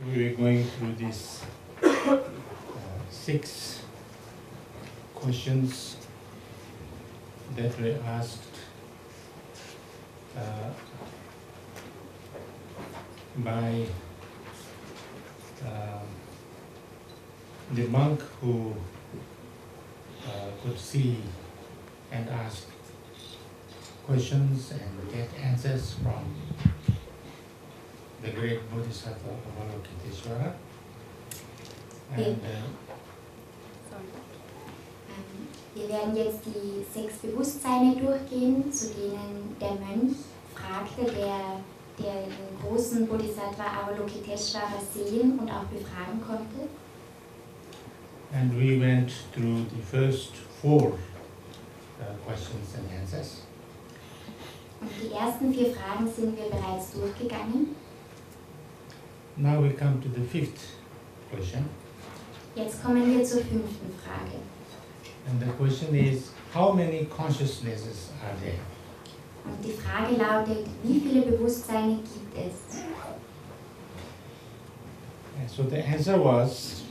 we were going through these 6 questions that were asked by the monk who could see and ask questions and get answers from the great Bodhisattva Avalokiteshvara. And wir werden jetzt die 6 Bewusstseine durchgehen, zu denen der Mönch fragte, der den großen Bodhisattva Avalokiteshvara sehen und auch befragen konnte. And we went through the first 4 questions and answers. Und die ersten 4 Fragen sind wir bereits durchgegangen. Now we come to the 5th question. Jetzt kommen wir zur 5. Frage. And the question is, how many consciousnesses are there? Und die Frage lautet, wie viele Bewusstseine gibt es? And so the answer was,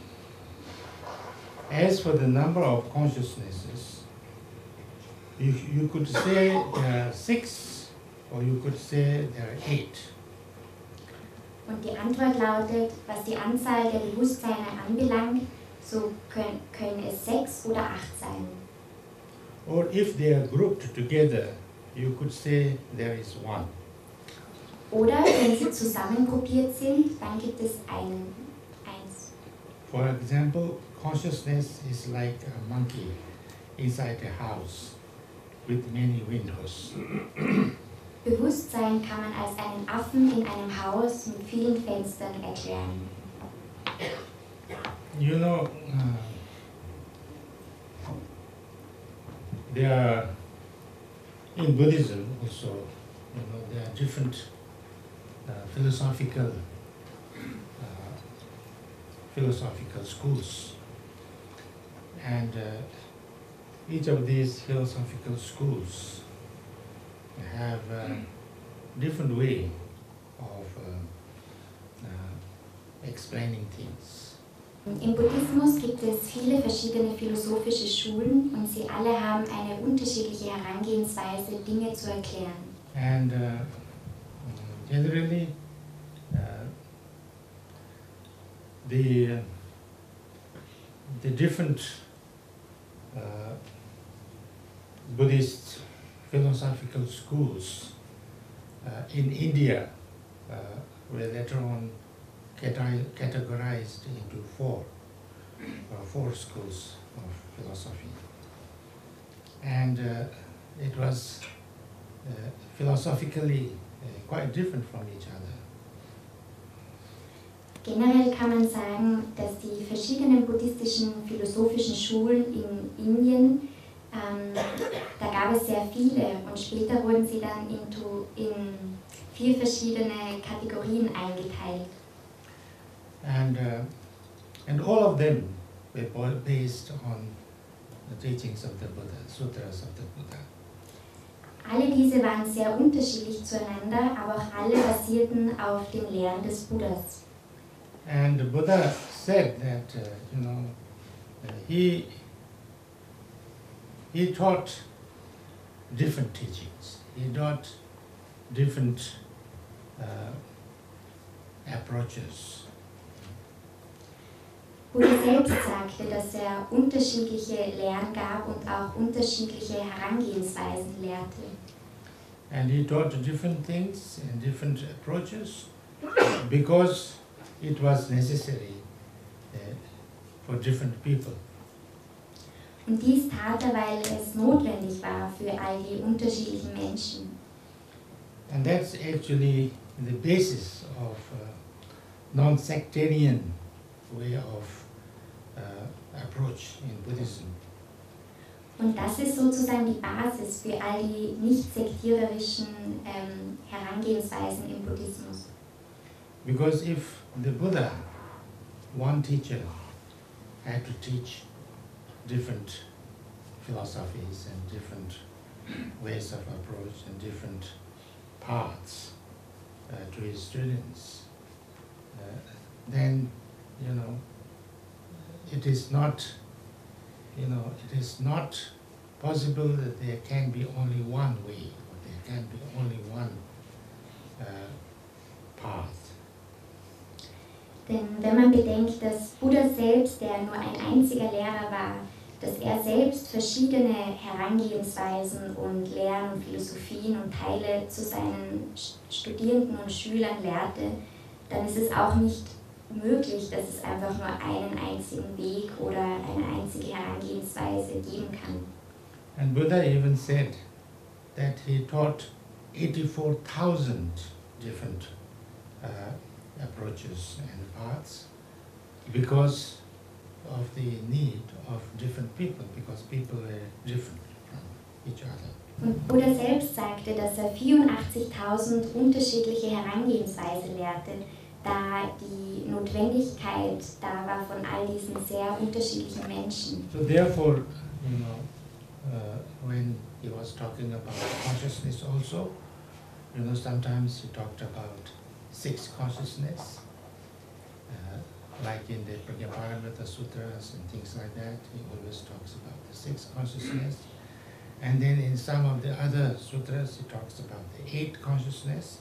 as for the number of consciousnesses, you could say there are 6, or you could say there are 8. Und die Antwort lautet, was die Anzahl der Bewusstseine anbelangt, so können es 6 oder 8 sein. Or if they are grouped together, you could say there is 1. Oder wenn sie zusammengruppiert sind, dann gibt es eins. For example, consciousness is like a monkey inside a house with many windows. Bewusstsein kann man als einen Affen in einem Haus mit vielen Fenstern erklären. You know, there are, in Buddhism also, there are different philosophical schools, and each of these philosophical schools have a different way of explaining things. Im Buddhismus gibt es viele verschiedene philosophische Schulen und sie alle haben eine unterschiedliche Herangehensweise, Dinge zu erklären. And generally, the different Buddhist philosophical schools in India were later on categorized into 4 schools of philosophy, and it was philosophically quite different from each other. Generell kann man sagen, dass die verschiedenen buddhistischen philosophischen Schulen in Indien, da gab es sehr viele und später wurden sie dann in 4 verschiedene Kategorien eingeteilt. And all of them were based on the teachings of the Buddha, sutras of the Buddha. Alle diese waren sehr unterschiedlich zueinander, aber auch alle basierten auf den Lehren des Buddhas. And the Buddha said that he taught different teachings. He taught different approaches. Buddha selbst sagte, dass er unterschiedliche Lehren gab und auch unterschiedliche Herangehensweisen lehrte. And he taught different things and different approaches because it was necessary for different people. Und dies tat er, weil es notwendig war für all die unterschiedlichen Menschen. And that's actually the basis of non-sectarian way of approach in Buddhism. Und das ist sozusagen die Basis für all die nicht sektiererischen Herangehensweisen im Buddhismus. Because if the Buddha, one teacher, had to teach different philosophies and different ways of approach and different paths to his students, then, it is not, it is not possible that there can be only one way, or there can be only one path. Denn wenn man bedenkt, dass Buddha selbst, der nur ein einziger Lehrer war, dass er selbst verschiedene Herangehensweisen und Lehren und Philosophien und Teile zu seinen Studierenden und Schülern lehrte, dann ist es auch nicht möglich, dass es einfach nur einen einzigen Weg oder eine einzige Herangehensweise geben kann. And Buddha even said that he taught 84,000 different approaches and paths because of the need of different people, because people were different from each other. Und Buddha selbst sagte, dass er 84.000 unterschiedliche Herangehensweisen lehrte, da die Notwendigkeit da war von all diesen sehr unterschiedlichen Menschen. So therefore, when he was talking about consciousness also, sometimes he talked about 6 consciousness, like in the Paramita sutras and things like that. He always talks about the 6 consciousness. And then in some of the other sutras, he talks about the 8 consciousness.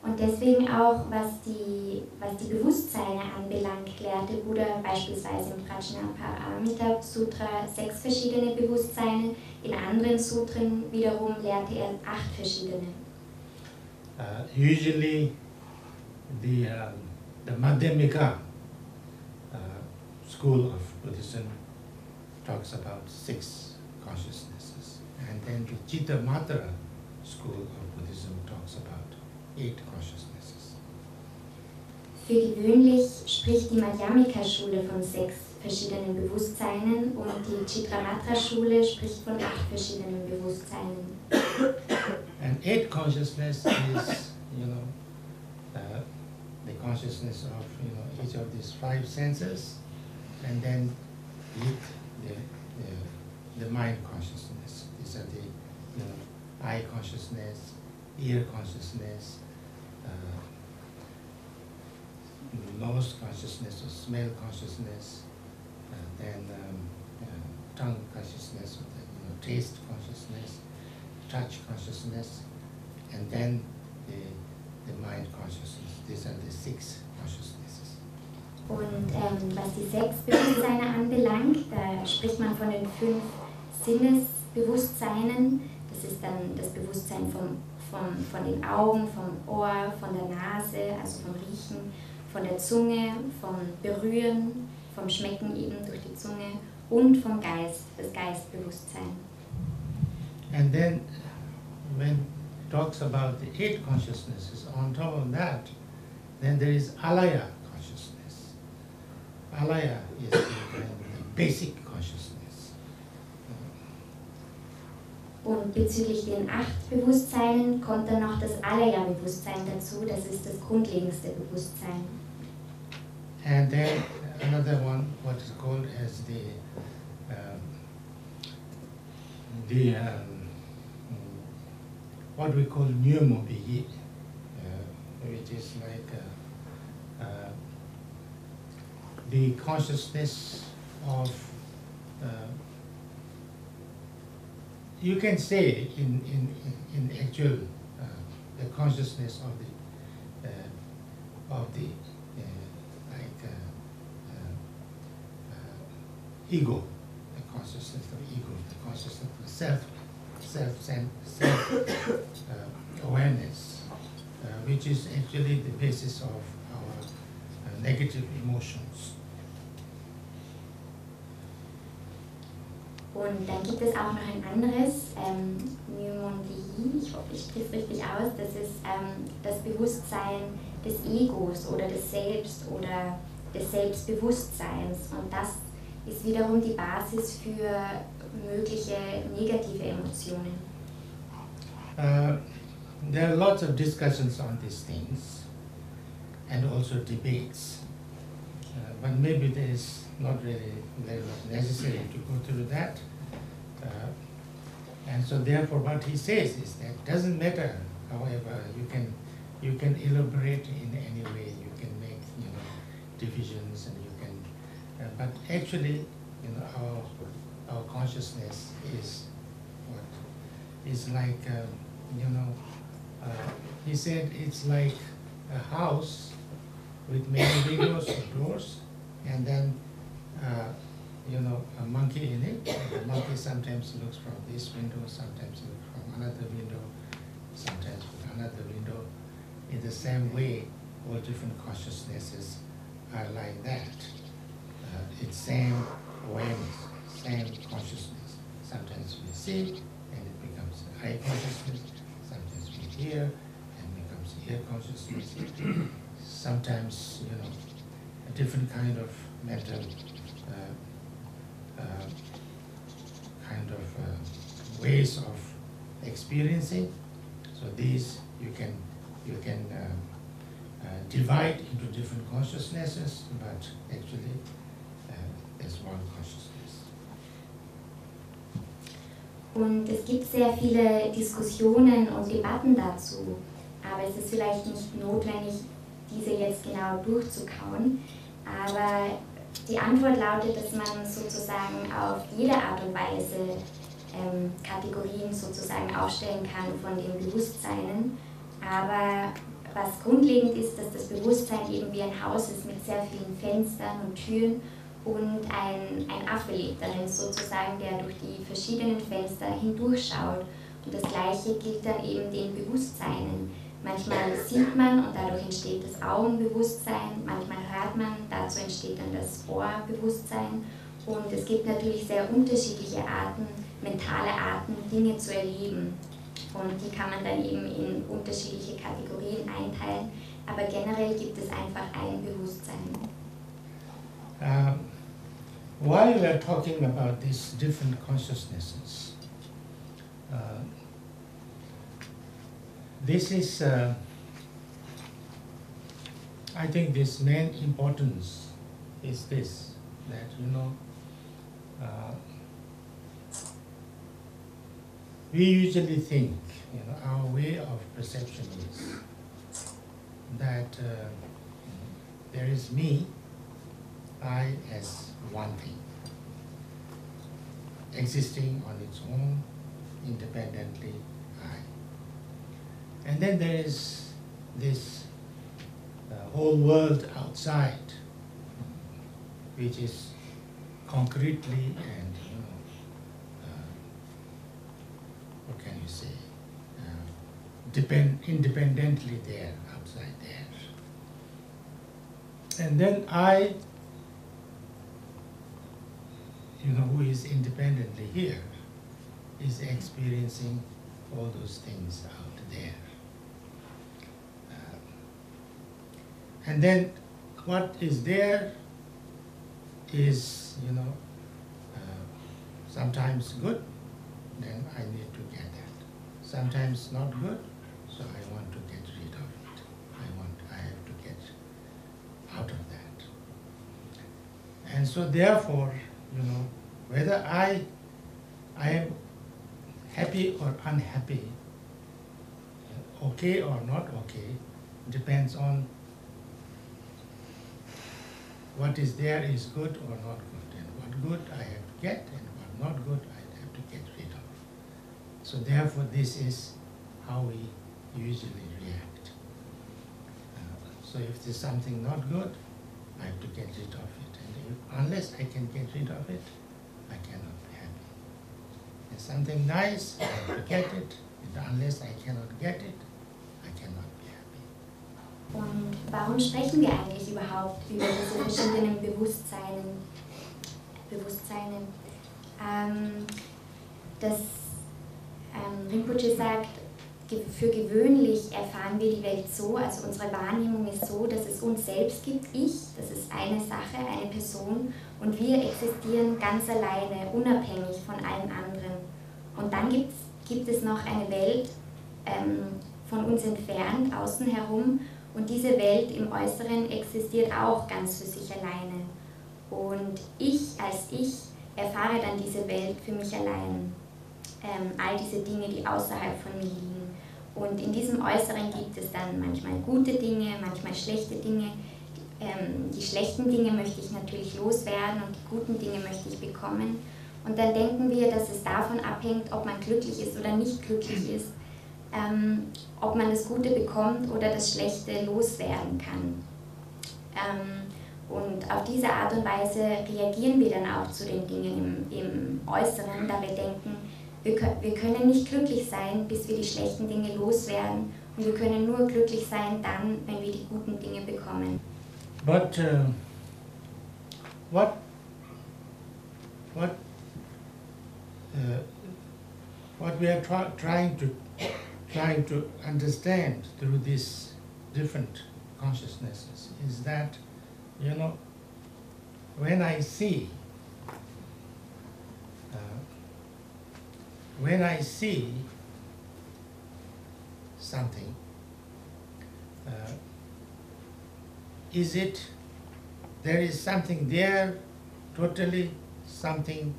Und deswegen auch, was die Bewusstseine anbelangt, lehrte Buddha beispielsweise im Paramita Sutra 6 verschiedene Bewusstseine, in anderen Sutren wiederum lehrte er 8 verschiedene. Usually the Madhyamika school of Buddhism talks about 6 consciousnesses, and then the Chittamatra school of Buddhism talks about 8 consciousnesses. Für gewöhnlich spricht die Madhyamika-Schule von 6 verschiedenen Bewusstseinen und die Chittamatra-Schule spricht von 8 verschiedenen Bewusstseinen. And 8 consciousness is, the consciousness of each of these 5 senses, and then the mind consciousness. These are the eye consciousness, ear consciousness, nose consciousness or smell consciousness, then tongue consciousness, or the, taste consciousness, touch consciousness, and then the mind consciousness. These are the 6 consciousnesses. Und was die 6 Bewusstseine anbelangt, da spricht man von den 5 Sinnesbewusstseinen. Das ist dann das Bewusstsein von den Augen, vom Ohr, von der Nase, also vom Riechen, von der Zunge, vom Berühren, vom Schmecken eben durch die Zunge und vom Geist, das Geistbewusstsein. And then when it talks about the 8 consciousnesses, on top of that, then there is alaya consciousness. Alaya is the basic consciousness. Und bezüglich den 8 Bewusstseinen kommt dann noch das Alaya-Bewusstsein dazu, das ist das grundlegendste Bewusstsein. And then another one, what is called as what we call Nyumobi, which is like the consciousness of, you can say in actual the consciousness of the ego, the consciousness of ego, the consciousness of self awareness, which is actually the basis of our negative emotions. Und dann gibt es auch noch ein anderes, Nyumondi, ich hoffe, ich spreche es richtig aus, das ist das Bewusstsein des Egos oder des Selbst oder des Selbstbewusstseins. Und das ist wiederum die Basis für mögliche negative Emotionen. There are lots of discussions on these things and also debates, but maybe there is not really very much necessary to go through that. And so therefore what he says is that it doesn't matter, however, you can elaborate in any way, you can divisions, and you can, but actually, our consciousness is what is like, he said it's like a house with many windows or doors, and then a monkey in it. The monkey sometimes looks from this window, sometimes looks from another window, sometimes from another window. In the same way, all different consciousnesses are like that. It's same awareness, same consciousness. Sometimes we see, and it becomes eye consciousness. Sometimes we hear, and becomes ear consciousness. Sometimes, a different kind of mental ways of experiencing. So these you can divide into different consciousnesses, but actually there's one consciousness. Und es gibt sehr viele Diskussionen und Debatten dazu, aber es ist vielleicht nicht notwendig, diese jetzt genau durchzukauen. Aber die Antwort lautet, dass man sozusagen auf jede Art und Weise Kategorien sozusagen aufstellen kann von den Bewusstseinen. Aber was grundlegend ist, dass das Bewusstsein eben wie ein Haus ist mit sehr vielen Fenstern und Türen und ein Affe lebt darin sozusagen, der durch die verschiedenen Fenster hindurchschaut. Und das Gleiche gilt dann eben den Bewusstseinen. Manchmal sieht man und dadurch entsteht das Augenbewusstsein, manchmal hört man, dazu entsteht dann das Ohrbewusstsein. Und es gibt natürlich sehr unterschiedliche Arten, mentale Arten, Dinge zu erleben. Und die kann man dann eben in unterschiedliche Kategorien einteilen. Aber generell gibt es einfach ein Bewusstsein. While we are talking about these different consciousnesses, this is, I think this main importance is this, that we usually think, our way of perception is that there is me, I as one thing, existing on its own, independently, I. And then there is this whole world outside, which is concretely and, what can you say, independently there, outside there. And then I, who is independently here, is experiencing all those things out there. And then what is there is, sometimes good, then I need to get that. Sometimes not good, so I want to get rid of it. I have to get out of that. And so therefore, whether I am happy or unhappy, okay or not okay, depends on what is there is good or not good, and what good I have to get, and what not good I have to get rid of. So therefore this is how we usually react. So if there's something not good, I have to get rid of it. And unless I can get rid of it, I cannot be happy. If something nice, I have to get it, and unless I cannot get it, I cannot be happy. Und warum sprechen wir eigentlich überhaupt über diese verschiedenen Bewusstseine? Rinpoche sagt, für gewöhnlich erfahren wir die Welt so, also unsere Wahrnehmung ist so, dass es uns selbst gibt, ich, das ist eine Sache, eine Person, und wir existieren ganz alleine, unabhängig von allen anderen. Und dann gibt es noch eine Welt von uns entfernt, außen herum, und diese Welt im Äußeren existiert auch ganz für sich alleine. Und ich als ich erfahre dann diese Welt für mich allein. All diese Dinge, die außerhalb von mir liegen. Und in diesem Äußeren gibt es dann manchmal gute Dinge, manchmal schlechte Dinge. die schlechten Dinge möchte ich natürlich loswerden und die guten Dinge möchte ich bekommen. Und dann denken wir, dass es davon abhängt, ob man glücklich ist oder nicht glücklich ist, ob man das Gute bekommt oder das Schlechte loswerden kann. Und auf diese Art und Weise reagieren wir dann auch zu den Dingen im Äußeren, da wir denken, wir können nicht glücklich sein, bis wir die schlechten Dinge loswerden, und wir können nur glücklich sein dann, wenn wir die guten Dinge bekommen. But what we are trying to understand through these different consciousnesses is that, you know, when I see something, is it there is something there, totally something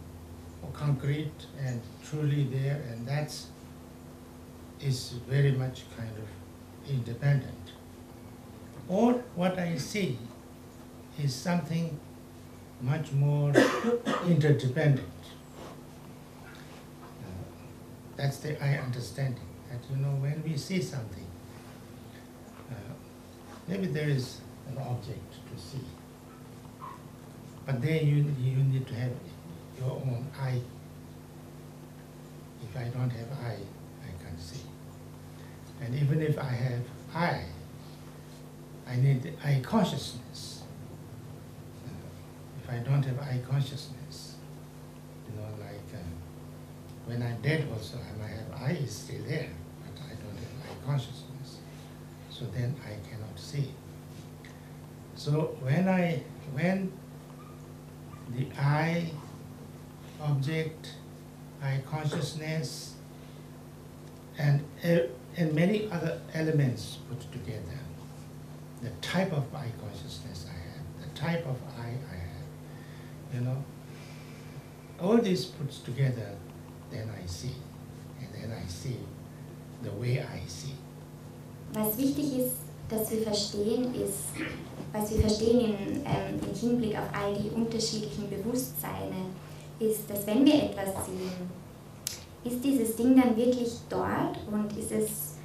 concrete and truly there, and that's is very much kind of independent. Or what I see is something much more interdependent. That's the understanding, that, you know, when we see something, maybe there is an object to see, but then you need to have your own eye. If I don't have eye, I can't see. And even if I have eye, I need eye consciousness. If I don't have eye consciousness, you know, like when I'm dead also, I might have eye is still there, but I don't have eye consciousness. So then I cannot see. So when the eye object, eye consciousness, and many other elements put together, the type of eye consciousness I have, the type of eye I have, you know, all this puts together, then I see, and then I see the way I see. Was wichtig ist, dass wir verstehen, ist, was wir verstehen im Hinblick auf all die unterschiedlichen Bewusstseine, ist, dass wenn wir etwas sehen, ist dieses Ding dann wirklich dort und ist es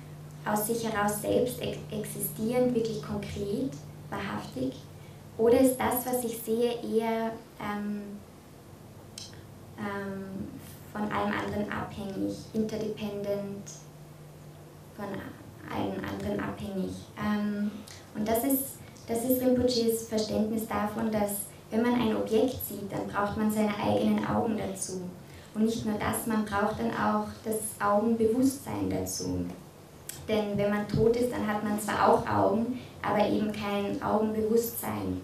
aus sich heraus selbst existierend, wirklich konkret, wahrhaftig, oder ist das, was ich sehe, eher von allem anderen abhängig, interdependent, von allen anderen abhängig. Und das ist Rinpoches Verständnis davon, dass wenn man ein Objekt sieht, dann braucht man seine eigenen Augen dazu. Und nicht nur das, man braucht dann auch das Augenbewusstsein dazu. Denn wenn man tot ist, dann hat man zwar auch Augen, aber eben kein Augenbewusstsein.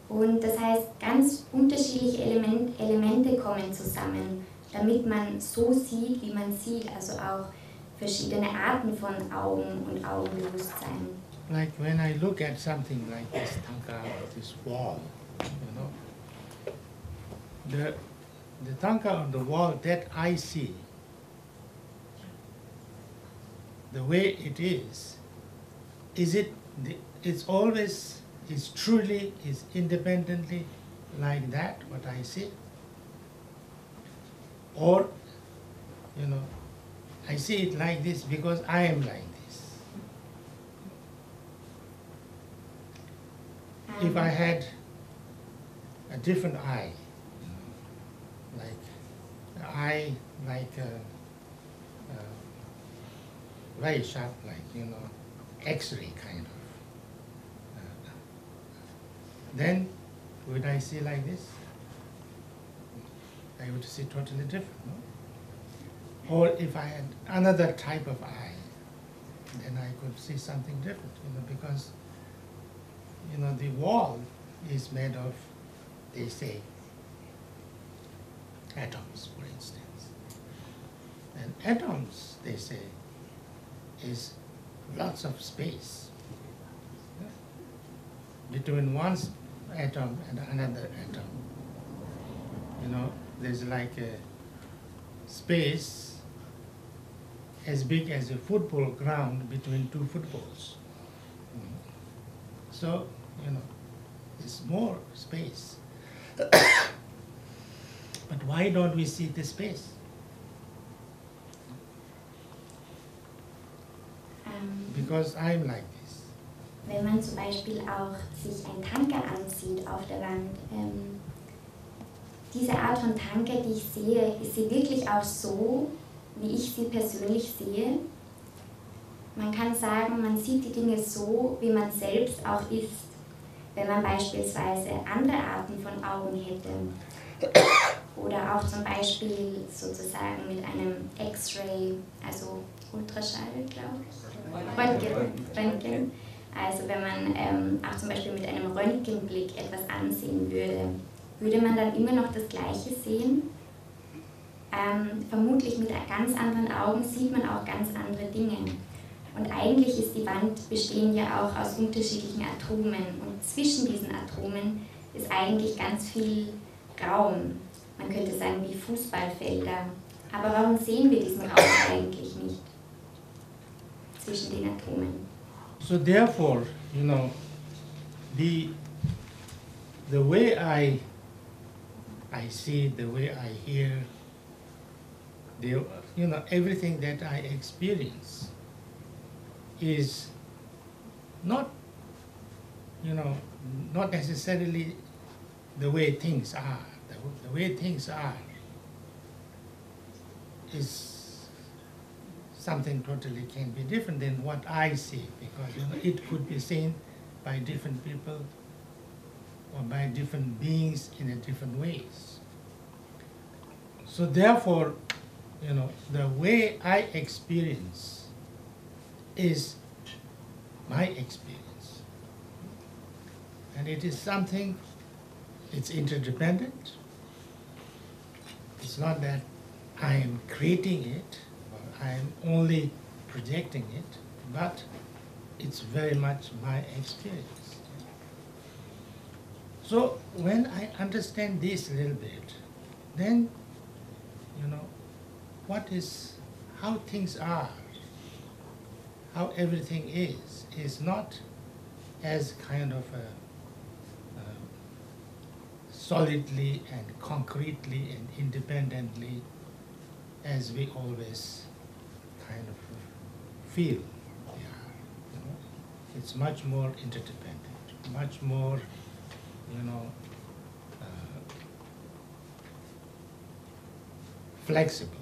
Und das heißt, ganz unterschiedliche Elemente kommen zusammen, damit man so sieht, wie man sieht, also auch verschiedene Arten von Augen und Augenbewusstsein. Like when I look at something like this tanka or this wall, you know, the tanka on the wall that I see, the way it is it's always, is truly, is independently like that, what I see? Or, you know, I see it like this because I am like this. If I had a different eye, you know, like the eye, like very sharp, like, you know, X-ray kind of, then would I see like this? I would see totally different, no? Or if I had another type of eye, then I could see something different, you know, because, you know, the wall is made of, they say, atoms, for instance. And atoms, they say, is lots of space between one atom and another atom. You know, there's like a space as big as a football ground between two footballs. So, you know, There's more space. But why don't we see the space? Because I'm like this. Wenn man zum Beispiel auch sich ein Tanker ansieht auf der Wand, diese Art von Tanker, die ich sehe, ist sie wirklich auch so, wie ich sie persönlich sehe? Man kann sagen, man sieht die Dinge so, wie man selbst auch ist. Wenn man beispielsweise andere Arten von Augen hätte oder auch zum Beispiel sozusagen mit einem X-Ray, also Ultraschall, glaube ich, Röntgen. Also wenn man auch zum Beispiel mit einem Röntgenblick etwas ansehen würde, würde man dann immer noch das Gleiche sehen? Vermutlich mit ganz anderen Augen sieht man auch ganz andere Dinge. Und eigentlich ist die Wand bestehen ja auch aus unterschiedlichen Atomen. Und zwischen diesen Atomen ist eigentlich ganz viel Raum. Man könnte sagen wie Fußballfelder. Aber warum sehen wir diesen Raum eigentlich nicht zwischen den Atomen? So therefore, the way I see, the way I hear, everything that I experience is not, not necessarily the way things are. The way things are is something totally can be different than what I see, because it could be seen by different people or by different beings in a different ways. So therefore, the way I experience is my experience. And it is something, it's interdependent. It's not that I am creating it, or I am only projecting it, but it's very much my experience. So when I understand this a little bit, then, how things are, how everything is not as kind of solidly and concretely and independently as we always kind of feel they are. It's much more interdependent, much more, flexible,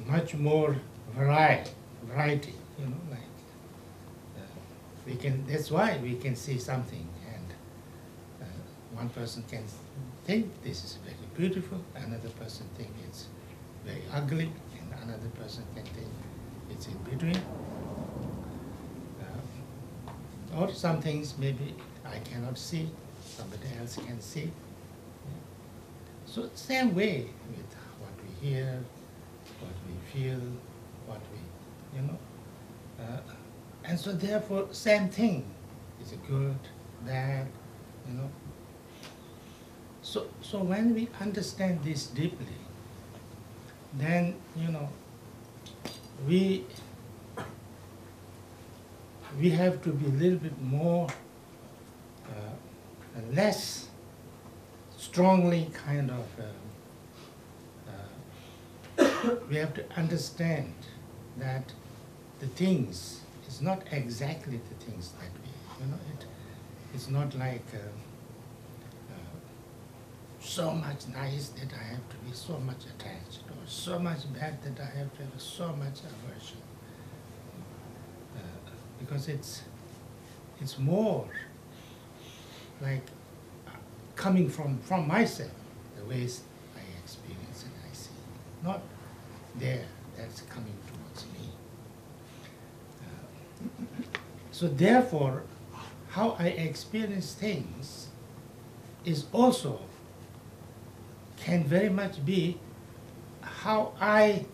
much more variety, like we can. That's why we can see something, and one person can think this is very beautiful, another person think it's very ugly, and another person can think it's in between. Or some things maybe I cannot see, somebody else can see. So same way with what we hear, what we feel, what we, and so therefore same thing is good, bad, So when we understand this deeply, then we have to be a little bit more, less strongly kind of. We have to understand that the things is not exactly the things that we, it's not like. So much nice that I have to be so much attached, or so much bad that I have to have so much aversion. Because it's more like coming from myself, the ways I experience and I see, not there, that's coming towards me. So therefore, how I experience things is also can very much be how I,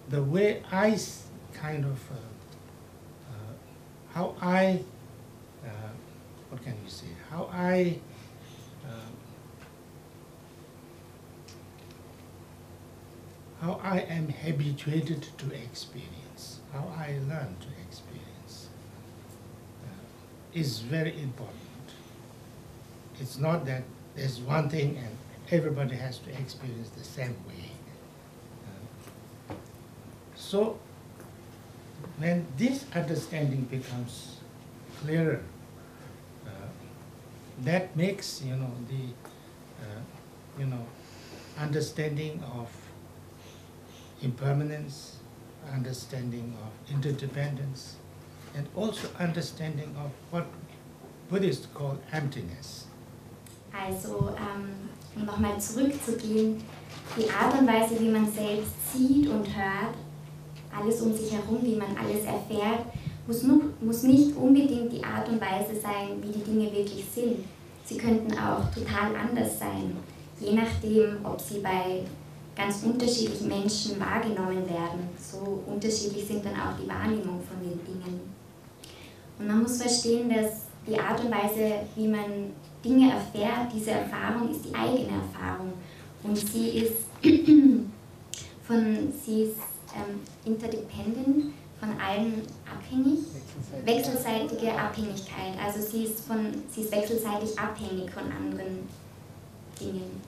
the way I kind of, how I, what can you say, how I am habituated to experience, how I learn to experience is very important. it's not that there's one thing and everybody has to experience the same way. So when this understanding becomes clearer, that makes the understanding of impermanence, understanding of interdependence, and also understanding of what Buddhists call emptiness. Also, um nochmal zurückzugehen, die Art und Weise, wie man selbst sieht und hört, alles um sich herum, wie man alles erfährt, muss nicht unbedingt die Art und Weise sein, wie die Dinge wirklich sind. Sie könnten auch total anders sein, je nachdem, ob sie bei ganz unterschiedlichen Menschen wahrgenommen werden. So unterschiedlich sind dann auch die Wahrnehmung von den Dingen. Und man muss verstehen, dass die Art und Weise, wie man Dinge erfährt, diese Erfahrung ist die eigene Erfahrung. Und sie ist, interdependent, von allen abhängig, wechselseitige Abhängigkeit. Also sie ist wechselseitig abhängig von anderen Dingen.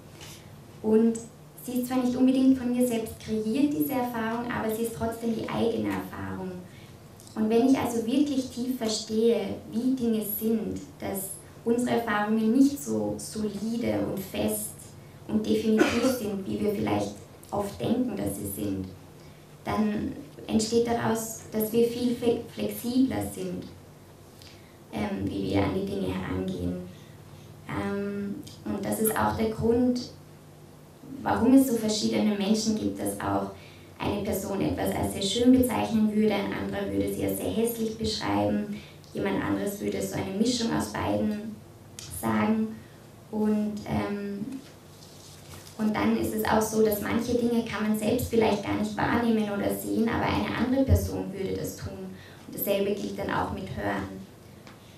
Und sie ist zwar nicht unbedingt von mir selbst kreiert, diese Erfahrung, aber sie ist trotzdem die eigene Erfahrung. Und wenn ich also wirklich tief verstehe, wie Dinge sind, dass unsere Erfahrungen nicht so solide und fest und definitiv sind, wie wir vielleicht oft denken, dass sie sind, dann entsteht daraus, dass wir viel flexibler sind, wie wir an die Dinge herangehen. Und das ist auch der Grund, warum es so verschiedene Menschen gibt, dass auch eine Person etwas als sehr schön bezeichnen würde, ein anderer würde sie als sehr hässlich beschreiben, jemand anderes würde so eine Mischung aus beiden sagen. Und dann ist es auch so, dass manche Dinge kann man selbst vielleicht gar nicht wahrnehmen oder sehen, aber eine andere Person würde das tun. Und dasselbe gilt dann auch mit Hören.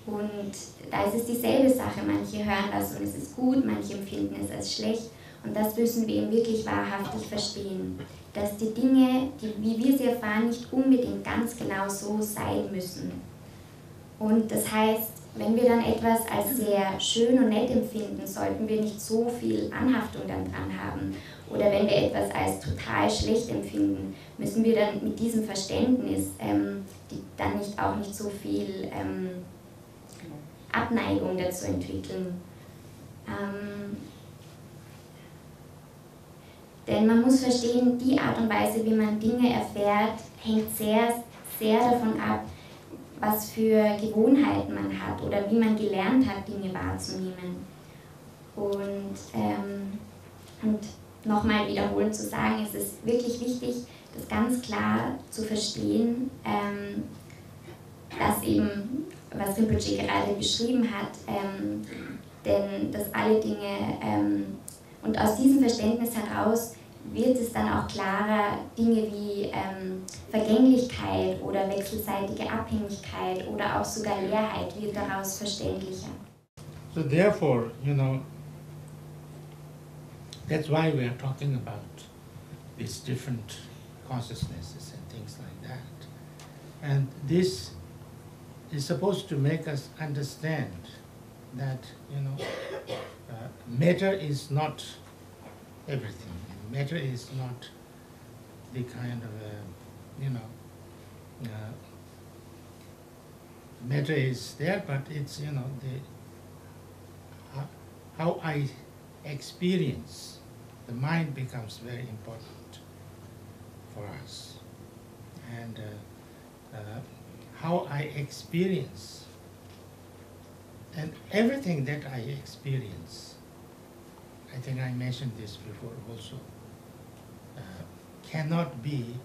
Und da ist es dieselbe Sache. Manche hören das und es ist gut, manche empfinden es als schlecht. Und das müssen wir eben wirklich wahrhaftig verstehen. Dass die Dinge, wie wir sie erfahren, nicht unbedingt ganz genau so sein müssen. Und das heißt, wenn wir dann etwas als sehr schön und nett empfinden, sollten wir nicht so viel Anhaftung dann dran haben. Oder wenn wir etwas als total schlecht empfinden, müssen wir dann mit diesem Verständnis dann nicht so viel Abneigung dazu entwickeln. Denn man muss verstehen, die Art und Weise, wie man Dinge erfährt, hängt sehr, sehr davon ab, was für Gewohnheiten man hat oder wie man gelernt hat, Dinge wahrzunehmen. Und nochmal wiederholend zu sagen, es ist wirklich wichtig, das ganz klar zu verstehen, dass eben, was Rinpoche gerade beschrieben hat, denn dass alle Dinge, und aus diesem Verständnis heraus wird es dann auch klarer, Dinge wie Vergänglichkeit oder wechselseitige Abhängigkeit oder auch sogar Leerheit wird daraus verständlicher. So therefore, that's why we are talking about these different consciousnesses and things like that. And this is supposed to make us understand that, matter is not everything. Matter is not the kind of, matter is there, but it's, how I experience the mind becomes very important for us. And how I experience, and everything that I experience, I think I mentioned this before also, cannot be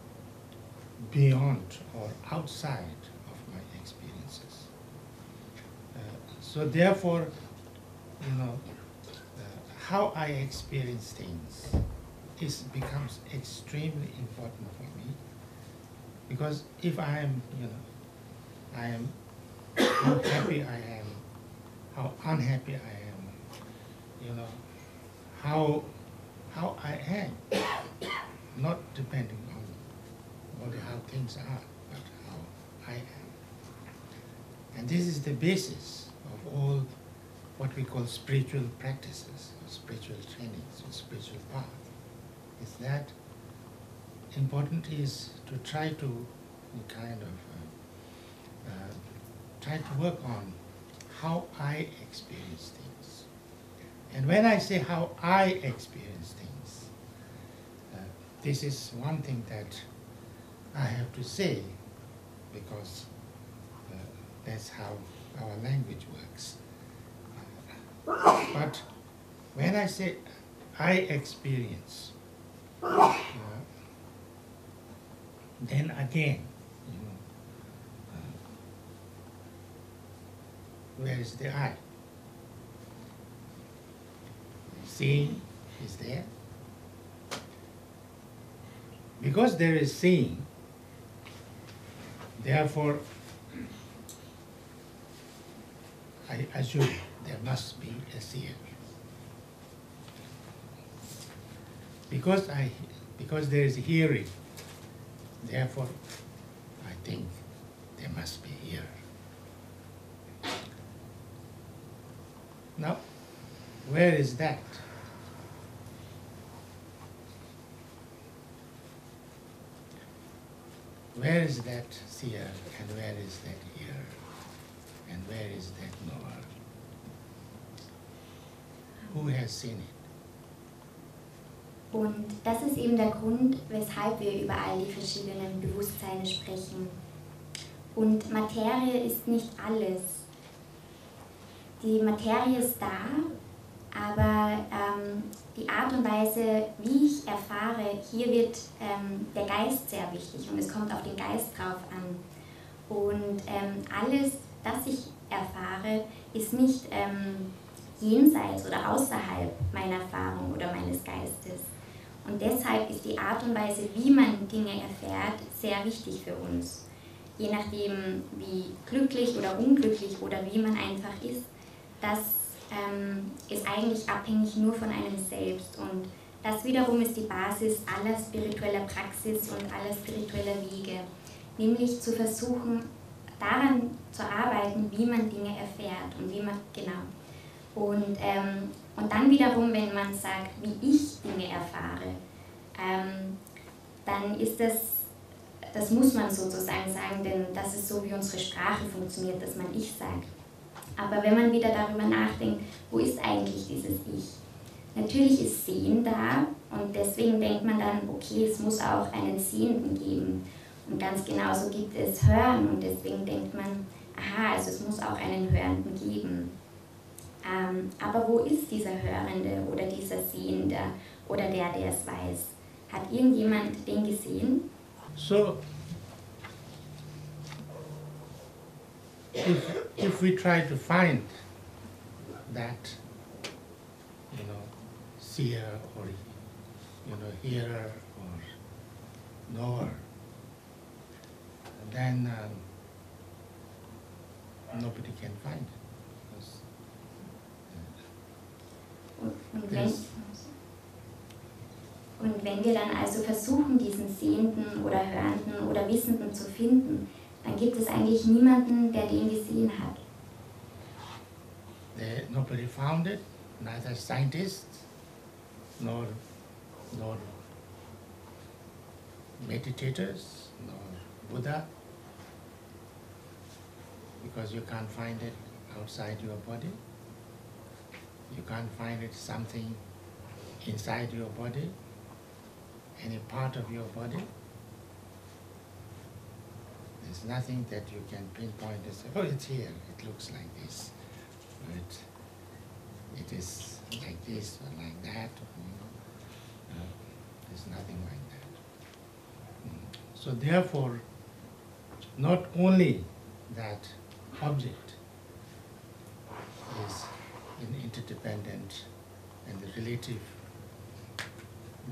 beyond or outside of my experiences. So therefore, how I experience things becomes extremely important for me, because if I am, I am how happy I am, how unhappy I am, how I am, not depending on how things are, but how I am. And this is the basis of all what we we call spiritual practices, or spiritual trainings, or spiritual path, is that important is to try to kind of try to work on how I experience things. And when I say how I experience things, this is one thing that I have to say, because that's how our language works. But when I say I experience, then again, where is the I? Seeing is there. Because there is seeing, therefore, I assume there must be a seer. Because there is hearing, therefore, I think there must be hearer. Now, where is that? Where is that seer and where is that hearer? And where is that knower? Who has seen it? Und das ist eben der Grund, weshalb wir über all die verschiedenen Bewusstseine sprechen. Und Materie ist nicht alles. Die Materie ist da, aber die Art und Weise, wie ich erfahre, hier wird der Geist sehr wichtig und es kommt auf den Geist drauf an. Und alles, das ich erfahre, ist nicht jenseits oder außerhalb meiner Erfahrung oder meines Geistes. Und deshalb ist die Art und Weise, wie man Dinge erfährt, sehr wichtig für uns. Je nachdem, wie glücklich oder unglücklich oder wie man einfach ist, das ist eigentlich abhängig nur von einem selbst. Und das wiederum ist die Basis aller spiritueller Praxis und aller spiritueller Wege. Nämlich zu versuchen, daran zu arbeiten, wie man Dinge erfährt und wie man, genau. Und dann wiederum, wenn man sagt, wie ich Dinge erfahre, dann ist das muss man sozusagen sagen, denn das ist so, wie unsere Sprache funktioniert, dass man ich sagt. Aber wenn man wieder darüber nachdenkt, wo ist eigentlich dieses Ich? Natürlich ist Sehen da und deswegen denkt man dann, okay, es muss auch einen Sehenden geben. Und ganz genauso gibt es Hören und deswegen denkt man, aha, also es muss auch einen Hörenden geben. Aber wo ist dieser Hörende oder dieser Sehende oder der es weiß? Hat irgendjemand den gesehen? So, if we try to find that, seer or, hearer or knower, then nobody can find it. Und wenn wir dann also versuchen, diesen Sehenden oder Hörenden oder Wissenden zu finden, dann gibt es eigentlich niemanden, der den gesehen hat. Nobody found it, neither scientists nor meditators nor Buddha, because you can't find it outside your body. You can't find it something inside your body, any part of your body. There's nothing that you can pinpoint and say, oh, it's here, it looks like this. It is like this or like that. There's nothing like that. So therefore, not only that object is interdependent and relative,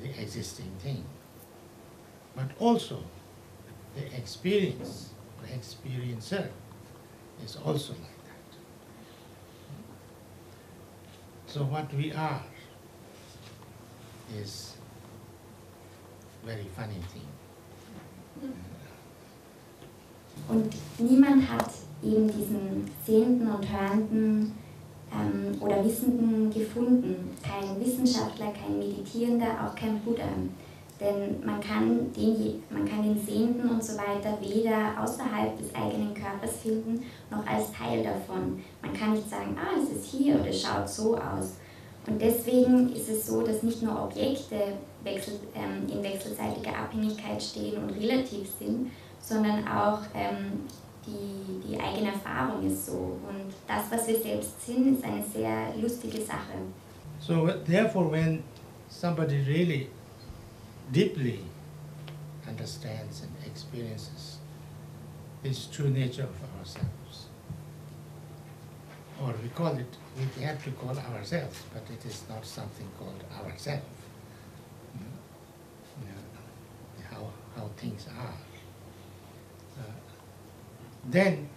the existing thing, but also the experience, the experiencer is also like that. So what we are is very funny thing. Und niemand hat eben diesen Sehenden und Hörenden oder Wissenden gefunden. Kein Wissenschaftler, kein Meditierender, auch kein Buddha. Denn man kann den Sehenden und so weiter weder außerhalb des eigenen Körpers finden, noch als Teil davon. Man kann nicht sagen, es ist hier oder es schaut so aus. Und deswegen ist es so, dass nicht nur Objekte in wechselseitiger Abhängigkeit stehen und relativ sind, sondern auch die eigene Erfahrung ist so. Und das, was wir selbst sind, ist eine sehr lustige Sache. So therefore, when somebody really deeply understands and experiences this true nature of ourselves, or we have to call ourselves, but it is not something called ourself. How things are. Then,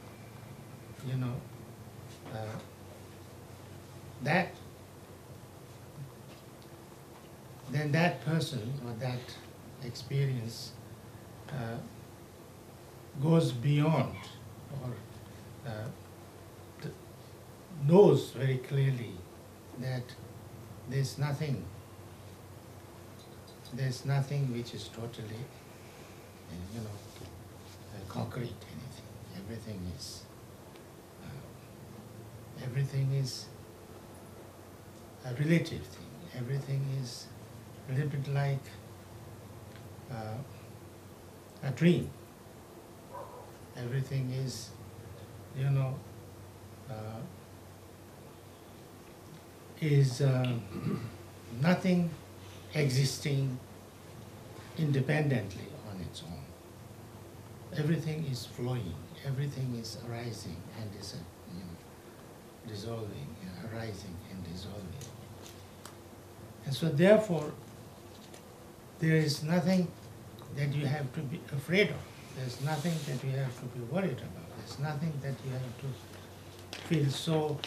that person or that experience goes beyond or knows very clearly that there's nothing which is totally, concrete, anything. Everything is a relative thing. Everything is a little bit like a dream. Everything is, nothing existing independently on its own. Everything is flowing, everything is arising and is dissolving, arising and dissolving. And so therefore, there is nothing that you have to be afraid of. There's nothing that you have to be worried about. There's nothing that you have to feel so,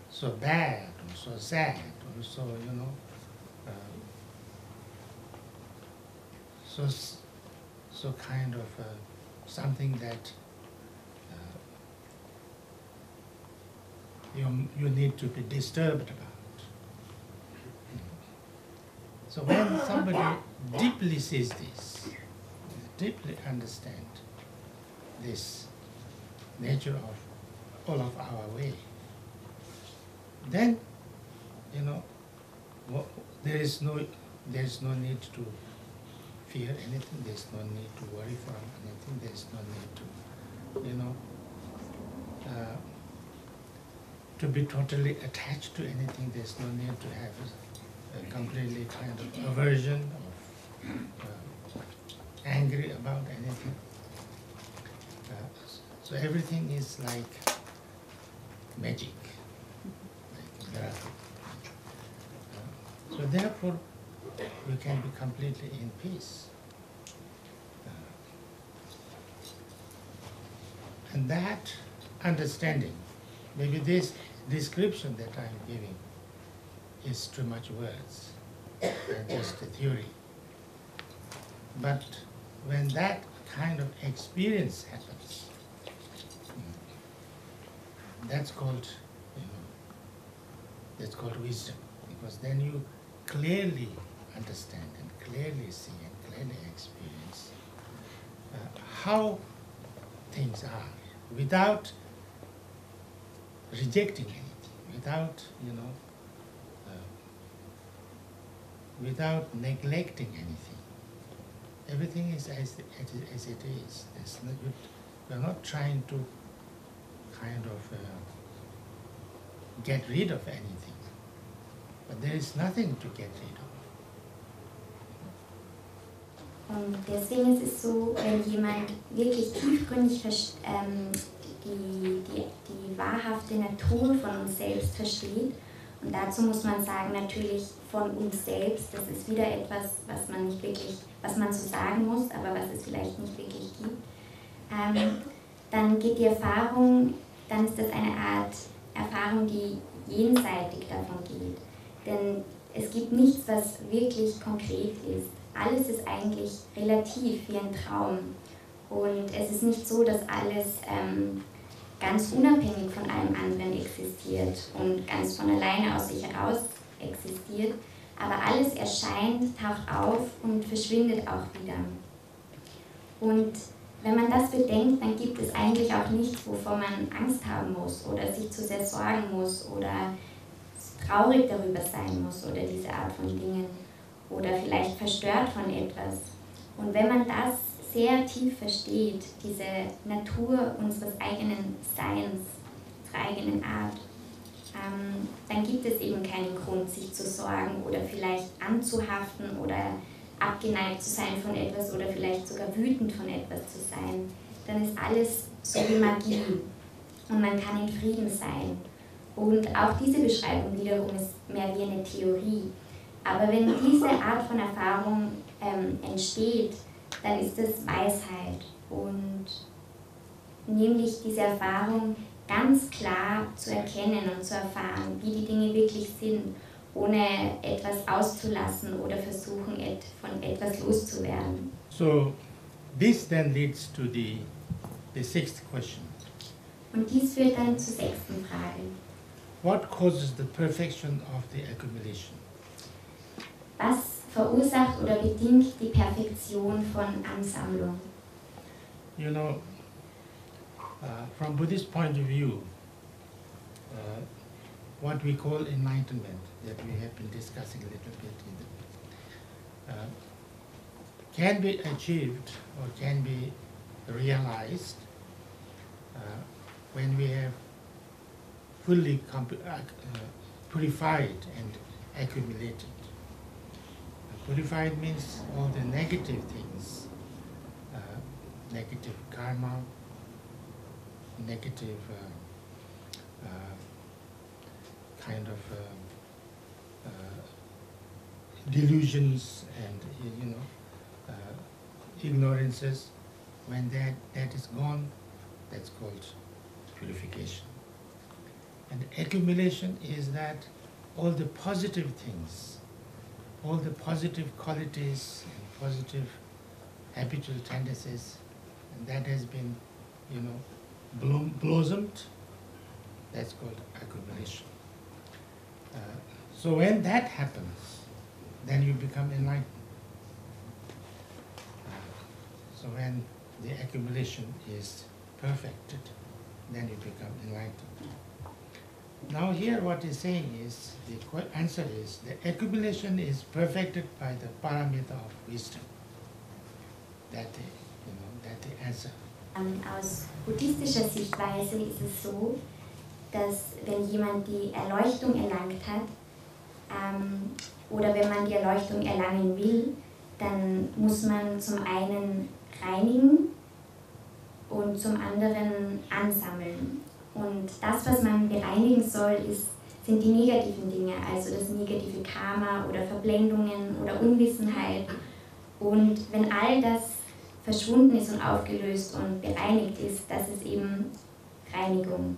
so bad or so sad or so, so kind of something that you need to be disturbed about. So when somebody deeply sees this, deeply understand this nature of all of our way, then there's no need to fear anything. There's no need to worry from anything. There's no need to be totally attached to anything. There's no need to have a completely kind of aversion or angry about anything. So everything is like magic. So therefore, we can be completely in peace. And that understanding, maybe this description that I'm giving is too much words and just a theory. But when that kind of experience happens, that's called wisdom, because then you clearly understand and clearly see and clearly experience how things are, without rejecting anything, without neglecting anything. Everything is as it is. We're not trying to kind of get rid of anything, but there is nothing to get rid of. Und deswegen ist es so, wenn jemand wirklich tiefgründig die wahrhafte Natur von uns selbst versteht, und dazu muss man sagen, natürlich von uns selbst, das ist wieder etwas, was man so sagen muss, aber was es vielleicht nicht wirklich gibt, dann geht die Erfahrung, dann ist das eine Art Erfahrung, die jenseitig davon geht. Denn es gibt nichts, was wirklich konkret ist. alles ist eigentlich relativ wie ein Traum. Und es ist nicht so, dass alles ganz unabhängig von allem anderen existiert und ganz von alleine aus sich heraus existiert, aber alles erscheint, taucht auf und verschwindet auch wieder. Und wenn man das bedenkt, dann gibt es eigentlich auch nichts, wovor man Angst haben muss oder sich zu sehr sorgen muss oder traurig darüber sein muss oder diese Art von Dingen oder vielleicht verstört von etwas. Und wenn man das sehr tief versteht, diese Natur unseres eigenen Seins, unserer eigenen Art, dann gibt es eben keinen Grund, sich zu sorgen oder vielleicht anzuhaften oder abgeneigt zu sein von etwas oder vielleicht sogar wütend von etwas zu sein. Dann ist alles so wie Magie und man kann in Frieden sein. Und auch diese Beschreibung wiederum ist mehr wie eine Theorie. Aber wenn diese Art von Erfahrung entsteht, dann ist es Weisheit und nämlich diese Erfahrung ganz klar zu erkennen und zu erfahren, wie die Dinge wirklich sind, ohne etwas auszulassen oder versuchen, von etwas loszuwerden. So this then leads to the sixth question. Und dies führt dann zur sechsten Frage. What causes the perfection of the accumulation? Was verursacht oder bedingt die Perfektion von Ansammlung? You know, from Buddhist point of view, what we call enlightenment, that we have been discussing a little bit, can be achieved or can be realized when we have fully purified and accumulated. Purified means all the negative things, negative karma, negative kind of delusions and ignorances. When that is gone, that's called purification. And accumulation is that all the positive things, all the positive qualities and positive habitual tendencies, and that has been, blossomed, that's called accumulation. So when that happens, then you become enlightened. So when the accumulation is perfected, then you become enlightened. Now here what he's saying is, the answer is, the accumulation is perfected by the Paramita of wisdom. That the answer. Aus buddhistischer Sichtweise ist es so, dass wenn jemand die Erleuchtung erlangt hat, oder wenn man die Erleuchtung erlangen will, dann muss man zum einen reinigen und zum anderen ansammeln. Und das, was man bereinigen soll, sind die negativen Dinge, also das negative Karma oder Verblendungen oder Unwissenheit. Und wenn all das verschwunden ist und aufgelöst und bereinigt ist, das ist eben Reinigung.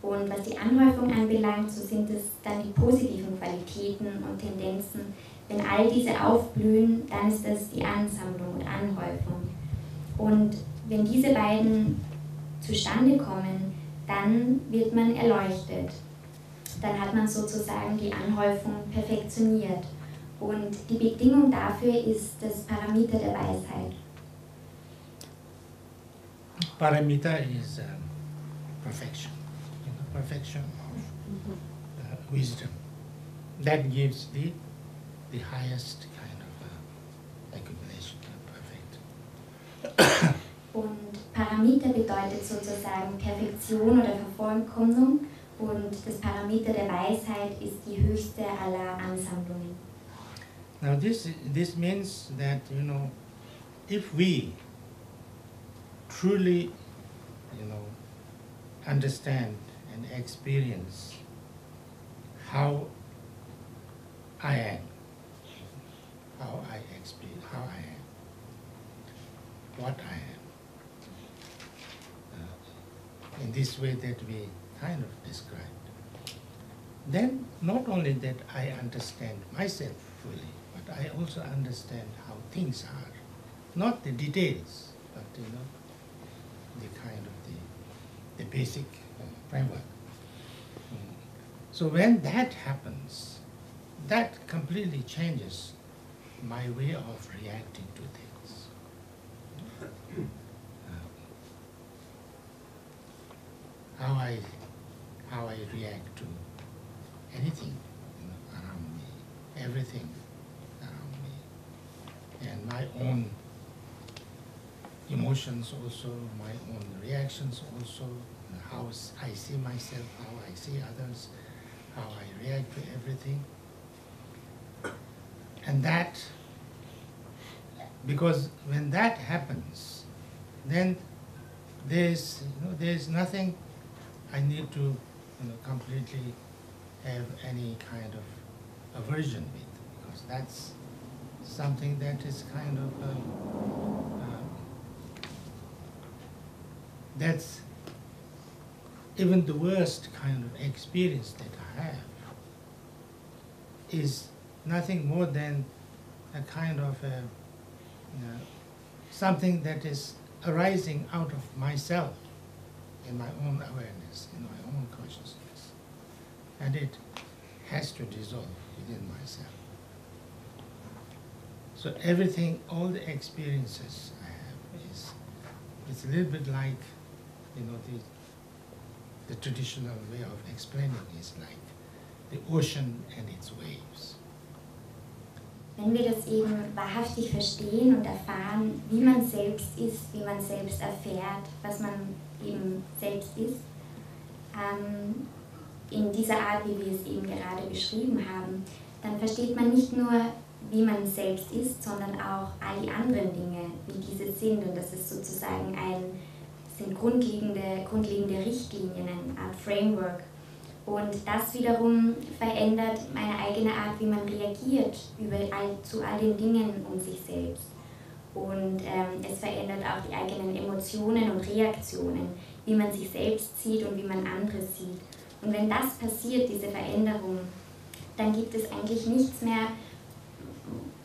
Und was die Anhäufung anbelangt, so sind es dann die positiven Qualitäten und Tendenzen. Wenn all diese aufblühen, dann ist das die Ansammlung und Anhäufung. Und wenn diese beiden zustande kommen, dann wird man erleuchtet. Dann hat man sozusagen die Anhäufung perfektioniert. Und die Bedingung dafür ist das Paramita der Weisheit. Paramita is perfection, perfection of wisdom. That gives the highest kind of accumulation, perfect. Und Paramita bedeutet sozusagen Perfektion oder Vervollkommnung und das Paramita der Weisheit ist die höchste aller Ansammlungen. Now this means that, if we truly, understand and experience how I am, how I am, what I am, in this way that we kind of described, then not only that I understand myself fully, but I also understand how things are. Not the details, but the kind of the basic framework. So when that happens, that completely changes my way of reacting to things. How I react to anything around me, everything around me, and my own emotions also, my own reactions also, how I see myself, how I see others, how I react to everything. And that, because when that happens, then there's nothing I need to completely have any kind of aversion with, because that's something that is kind of that's even the worst kind of experience that I have is nothing more than a kind of something that is arising out of myself, in my own awareness, in my own consciousness. And it has to dissolve within myself. So everything, all the experiences I have it's a little bit like, the traditional way of explaining is like the ocean and its waves. Wenn wir das eben wahrhaftig verstehen und erfahren, wie man selbst ist, wie man selbst erfährt, was man eben selbst ist, in dieser Art, wie wir es eben gerade beschrieben haben, dann versteht man nicht nur, wie man selbst ist, sondern auch all die anderen Dinge, wie diese sind. Und das ist sozusagen sind grundlegende Richtlinien, eine Art Framework. Und das wiederum verändert meine eigene Art, wie man reagiert zu all den Dingen um sich selbst. Und es verändert auch die eigenen Emotionen und Reaktionen, wie man sich selbst sieht und wie man andere sieht. Und wenn das passiert, diese Veränderung, dann gibt es eigentlich nichts mehr,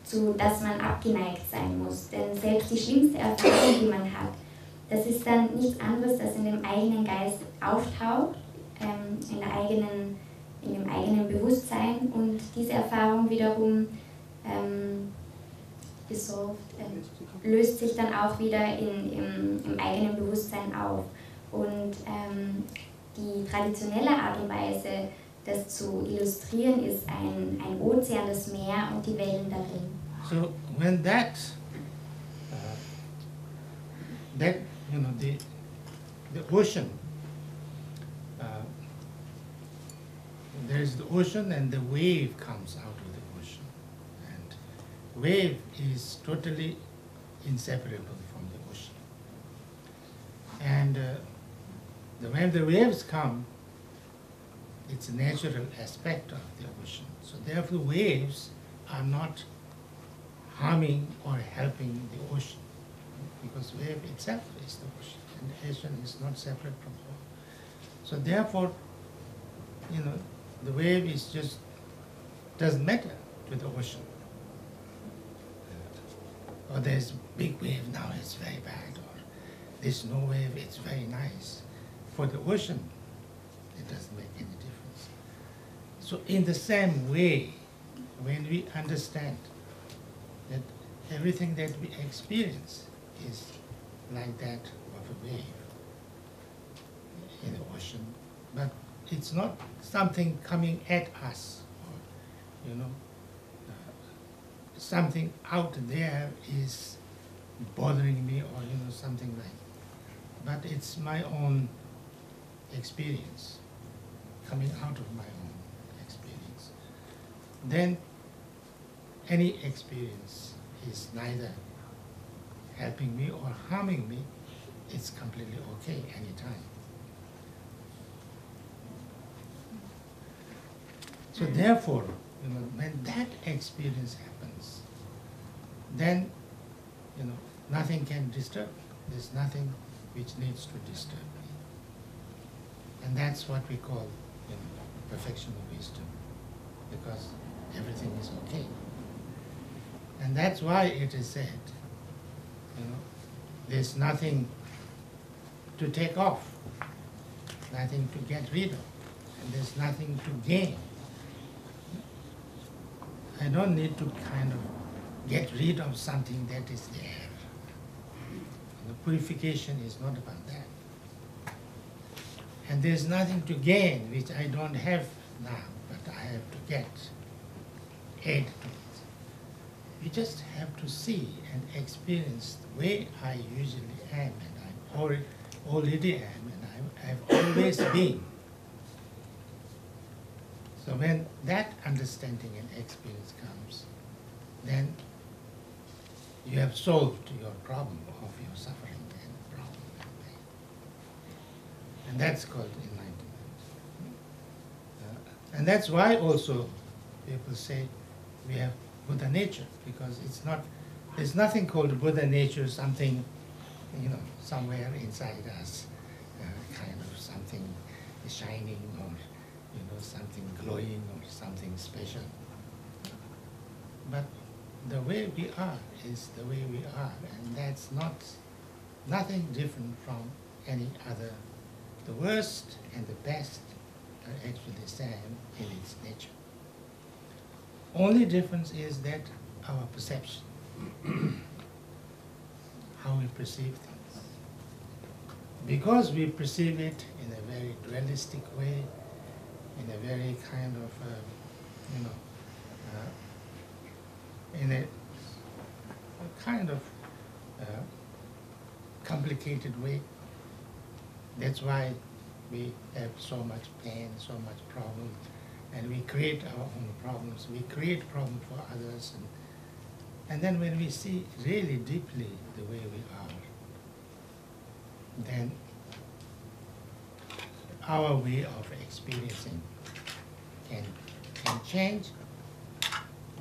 zu das man abgeneigt sein muss. Denn selbst die schlimmste Erfahrung, die man hat, das ist dann nichts anderes, das in dem eigenen Geist auftaucht, in dem eigenen Bewusstsein, und diese Erfahrung wiederum löst sich dann auch wieder im eigenen Bewusstsein auf. Und die traditionelle Art und Weise, das zu illustrieren, ist ein Ozean, das Meer und die Wellen darin. So when the ocean, there is the ocean and the wave comes out of the ocean, and wave is totally inseparable from the ocean. And when the waves come, it's a natural aspect of the ocean. So therefore waves are not harming or helping the ocean, because wave itself is the ocean, and the ocean is not separate from the ocean. So therefore, the wave doesn't matter to the ocean. Or there's big wave now, it's very bad, or there's no wave, it's very nice. For the ocean, it doesn't make any difference. So in the same way, when we understand that everything that we experience is like that of a wave in the ocean, but it's not something coming at us, or something out there is bothering me, or something like that. But it's my own experience, coming out of my own experience. Then any experience is neither helping me or harming me. It's completely okay anytime. So therefore, when that experience happens, then nothing can disturb me. There's nothing which needs to disturb me. And that's what we call perfection of wisdom, because everything is okay. And that's why it is said, there's nothing to take off, nothing to get rid of, and there's nothing to gain. I don't need to kind of get rid of something that is there. The purification is not about that. And there's nothing to gain which I don't have now, but I have to get, aid to it. You just have to see and experience the way I usually am, and I already am, and I've always been. So when that understanding and experience comes, then you have solved your problem of your suffering and problem and pain. And that's called enlightenment. And that's why also people say we have Buddha nature, because it's not, there's nothing called Buddha nature, something, somewhere inside us, kind of something shining or, something glowing or something special. But the way we are is the way we are, and that's nothing different from any other. The worst and the best are actually the same in its nature. Only difference is that our perception, how we perceive things. Because we perceive it in a very dualistic way, in a very kind of, in a kind of complicated way. That's why we have so much pain, so much problem, and we create our own problems. We create problems for others, and then when we see really deeply the way we are, then our way of experiencing can change.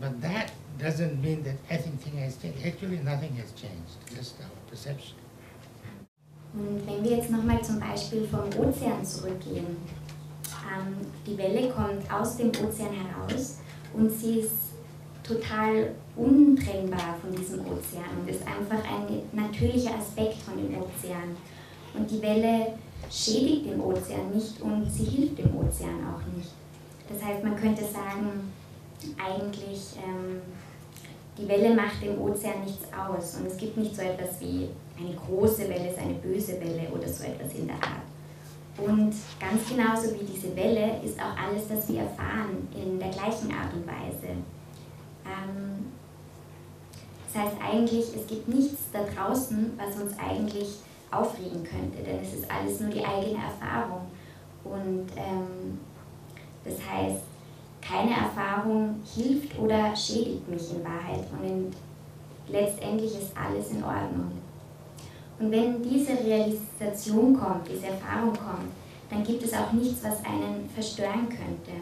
But that doesn't mean that everything has changed. Actually, nothing has changed, just our perception. Und wenn wir jetzt nochmal zum Beispiel vom Ozean zurückgehen, die Welle kommt aus dem Ozean heraus und sie ist total untrennbar von diesem Ozean und ist einfach ein natürlicher Aspekt von dem Ozean. Und die Welle schädigt den Ozean nicht und sie hilft dem Ozean auch nicht. Das heißt, man könnte sagen, eigentlich die Welle macht dem Ozean nichts aus und es gibt nicht so etwas wie eine große Welle ist eine böse Welle oder so etwas in der Art. Und ganz genauso wie diese Welle ist auch alles, das wir erfahren, in der gleichen Art und Weise. Das heißt eigentlich, es gibt nichts da draußen, was uns eigentlich aufregen könnte, denn es ist alles nur die eigene Erfahrung. Und das heißt, keine Erfahrung hilft oder schädigt mich in Wahrheit und letztendlich ist alles in Ordnung. Und wenn diese Realisation kommt, diese Erfahrung kommt, dann gibt es auch nichts, was einen verstören könnte.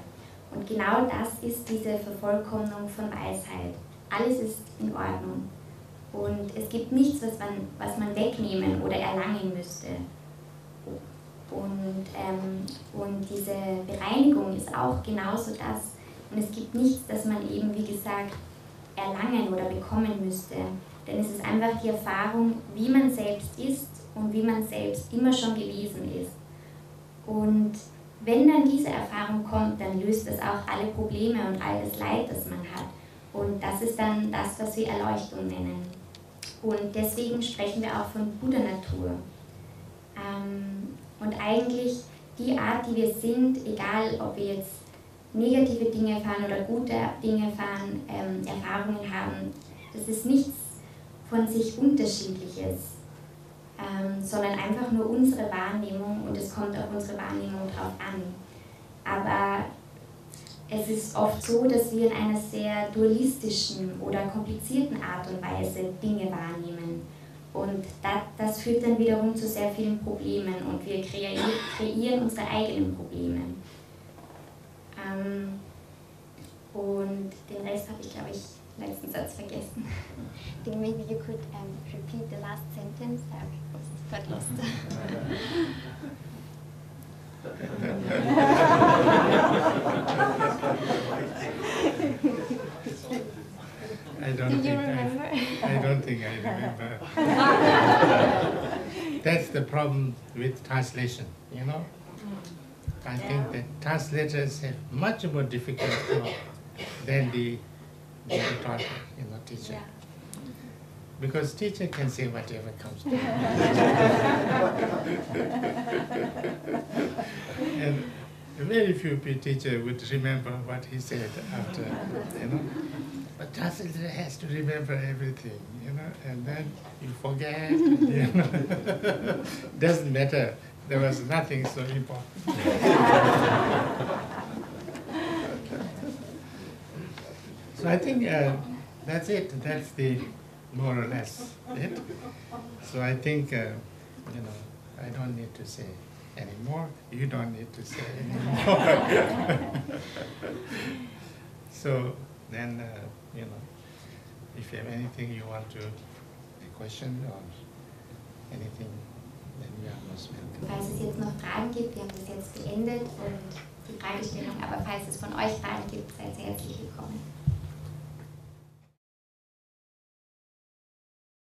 Und genau das ist diese Vervollkommnung von Weisheit. Alles ist in Ordnung. Und es gibt nichts, was man wegnehmen oder erlangen müsste. Und diese Bereinigung ist auch genauso das. Und es gibt nichts, das man eben, wie gesagt, erlangen oder bekommen müsste. Denn es ist einfach die Erfahrung, wie man selbst ist und wie man selbst immer schon gewesen ist. Und wenn dann diese Erfahrung kommt, dann löst das auch alle Probleme und all das Leid, das man hat. Und das ist dann das, was wir Erleuchtung nennen. Und deswegen sprechen wir auch von Buddha-Natur. Und eigentlich die Art, die wir sind, egal ob wir jetzt negative Dinge erfahren oder gute Dinge erfahren, Erfahrungen haben, das ist nichts von sich Unterschiedliches, sondern einfach nur unsere Wahrnehmung und es kommt auf unsere Wahrnehmung drauf an. Aber es ist oft so, dass wir in einer sehr dualistischen oder komplizierten Art und Weise Dinge wahrnehmen. Und das führt dann wiederum zu sehr vielen Problemen und wir kreieren unsere eigenen Probleme. Und den Rest habe ich, glaube ich, letzten Satz vergessen. I think maybe you could repeat the last sentence. I got lost. I don't think thing I remember. That's the problem with translation, you know. I think that translators have much more difficulty than the teacher. Yeah. Because teacher can say whatever comes to him. And very few teachers would remember what he said after, But translator has to remember everything, and then you forget, Doesn't matter. There was nothing so important. So I think that's it. That's the more or less it. So I think, I don't need to say anymore. You don't need to say anymore. So then, if you have anything you want to, a question or anything, then you are most welcome. Falls es jetzt noch Fragen gibt, wir haben das jetzt beendet und die Fragestellung, aber falls es von euch Fragen gibt, seid ihr herzlich willkommen.